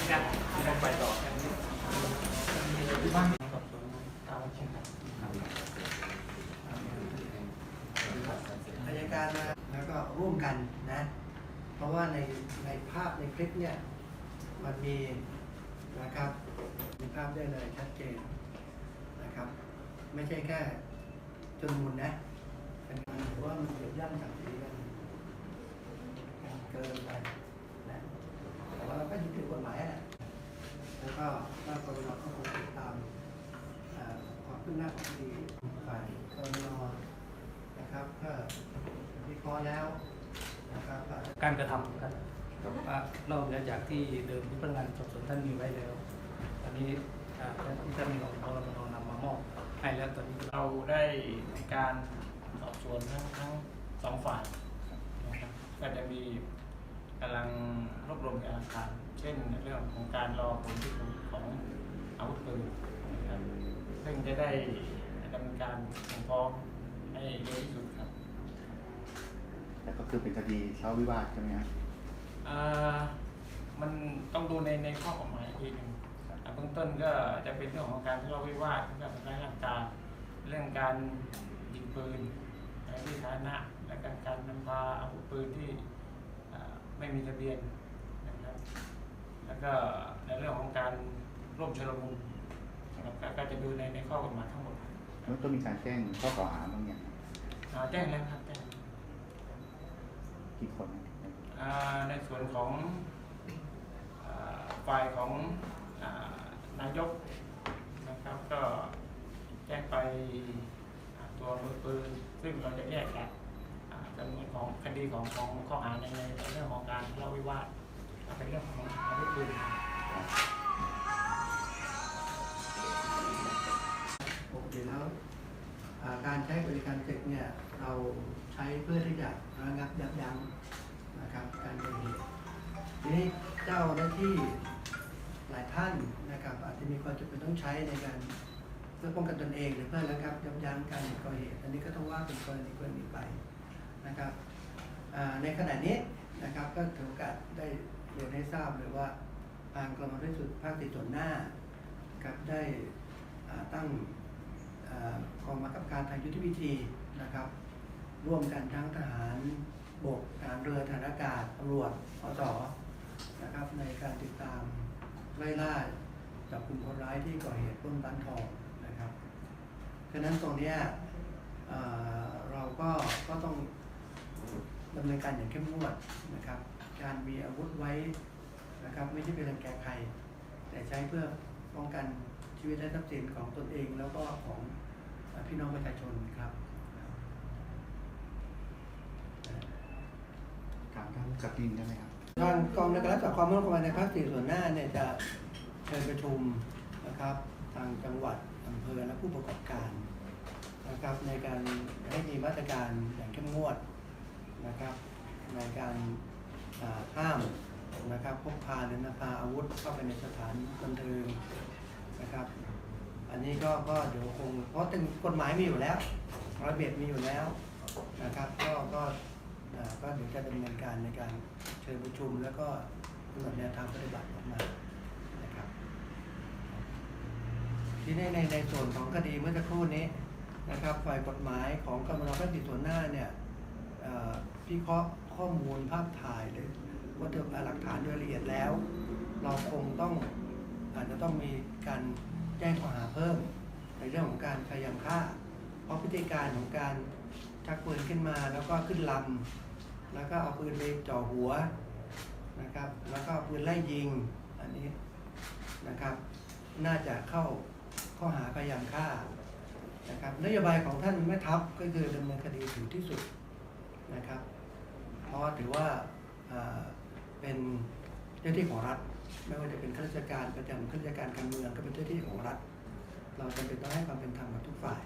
ต้องไปต่อที่บ้านสอบสวนตามเช่นกันอัยการนะแล้วก็ร่วมกันนะเพราะว่าในภาพในคลิปเนี่ยมันมีนะครับมีภาพได้เลยชัดเจนนะครับไม่ใช่แค่จนมุนนะเป็นการถือว่ามันเกิดย่ำจากสีกันเกินไปนะแต่ว่าเราก็ยึดถือกฎหมายแหละแล้วก็ถ้ากรณีก็คงติดตามความคืบหน้าของคดีฝ่ายกรณีนะครับก็วิเคราะห์แล้วนะครับการกระทำกันนอกเหนือจากที่เดิมที่พนักงานสอบสวนท่านมีไว้แล้วตอนนี้ที่ท่านมีของกรมนนำมามอบให้แล้วตอนนี้เราได้ในการสอบสวนทั้งสองฝ่ายนะครับก็จะมีกำลังรวบรวมพยานหลักฐานเช่นเรื่องของการรอผลพิสูจน์ของอาวุธปืนนะครับซึ่งจะได้ดำเนินการส่งฟ้องให้เร็วที่สุดครับแต่ก็คือเป็นคดีทะเลาะวิวาทใช่ไหมครับมันต้องดูในข้อกฎหมายอีกทีหนึ่งเบื้องต้นก็จะเป็นเรื่องของการทะเลาะวิวาทเรื่องการร่างกายเรื่องการยิงปืนในที่สาธารณะและการนำพาอาวุธปืนที่ไม่มีทะเบียนนะครับแล้วก็ในเรื่องของการร่วมชุลมุนนะครับก็จะดูในข้อกฎหมายทั้งหมดแล้วต้องมีการแจ้งข้อกล่าวหาบ้างอย่างแจ้งแล้วครับแจ้งกี่คนในส่วนของฝ่ายของนายกนะครับก็แจ้งไปตัวมือปืนซึ่งเราจะแยกแยะจำนวนของคดีของข้อหาในเรื่องของการทะเลาะวิวาทเป็นเรื่องของอาวุธปืนปกติแล้วการใช้บริการเทคเนี่ยเราใช้เพื่อที่จะระงับยับยั้งนะครับการเกิดเหตุทีนี้เจ้าหน้าที่หลายท่านนะครับอาจจะมีความจำเป็นต้องใช้ในการเพื่อป้องกันตนเองหรือเพื่อระงับยับยั้งการก่อเหตุอันนี้ก็ต้องว่าเป็นกรณีไปนะครับในขณะนี้นะครับก็ถือโอกาสได้เรียนให้ทราบเลยว่าทางกรมการสุดภาคติดส่วนหน้าครับได้ตั้งกองบังคับการทางยุทธวิธีนะครับร่วมกันทั้งทหารบกทหารเรือทหารอากาศตำรวจอสนะครับในการติดตามไล่ล่าจับกลุ่มคนร้ายที่ก่อเหตุปล้นร้านทองนะครับฉะนั้นตรงนี้เราก็ต้องดำเนินการอย่างเข้มงวดนะครับการมีอาวุธไว้นะครับไม่ใช่เป็นรังแกใครแต่ใช้เพื่อป้องกันชีวิตและทรัพย์สินของตนเองแล้วก็ของพี่น้องประชาชนครับการทั้งจับดินใช่ไหมครับทางกองในการรักษาความมั่นคงในภาคสี่ส่วนหน้าเนี่ยจะเชิญประชุมนะครับทางจังหวัดอำเภอและผู้ประกอบการนะครับในการให้มีมาตรการอย่างเข้มงวดนะครับในการห้ามนะครับพกพาหรือนำพาอาวุธเข้าไปในสถานบันเทิงนะครับอันนี้ก็เดี๋ยวคงเพราะกฎหมายมีอยู่แล้วระเบียบมีอยู่แล้วนะครับก็เดี๋ยวจะดำเนินการในการเชิญประชุมแล้วก็กำหนดแนวทางปฏิบัติออกมานะครับที่ในส่วนของคดีเมื่อสักครู่นี้นะครับฝ่ายกฎหมายของกรมนภาคส่วนหน้าเนี่ยพิเคราะห์ข้อมูลภาพถ่ายหรือวัตถุหลักฐานโดยละเอียดแล้วเราคงอาจจะต้องมีการแจ้งข้อหาเพิ่มในเรื่องของการพยายามฆ่าเพราะพฤติการของการชักปืนขึ้นมาแล้วก็ขึ้นลำแล้วก็เอาปืนไปจ่อหัวนะครับแล้วก็ปืนไล่ยิงอันนี้นะครับน่าจะเข้าข้อหาพยายามฆ่านะครับนโยบายของท่านแม่ทัพก็คือดำเนินคดีถึงที่สุดนะครับเพราะถือว่าเป็นเจ้าที่ของรัฐไม่ว่าจะเป็นข้าราชการประจำข้าราชการการเมืองก็เป็นเจ้าที่ของรัฐเราจำเป็นต้องให้ความเป็นธรรมกับทุกฝ่าย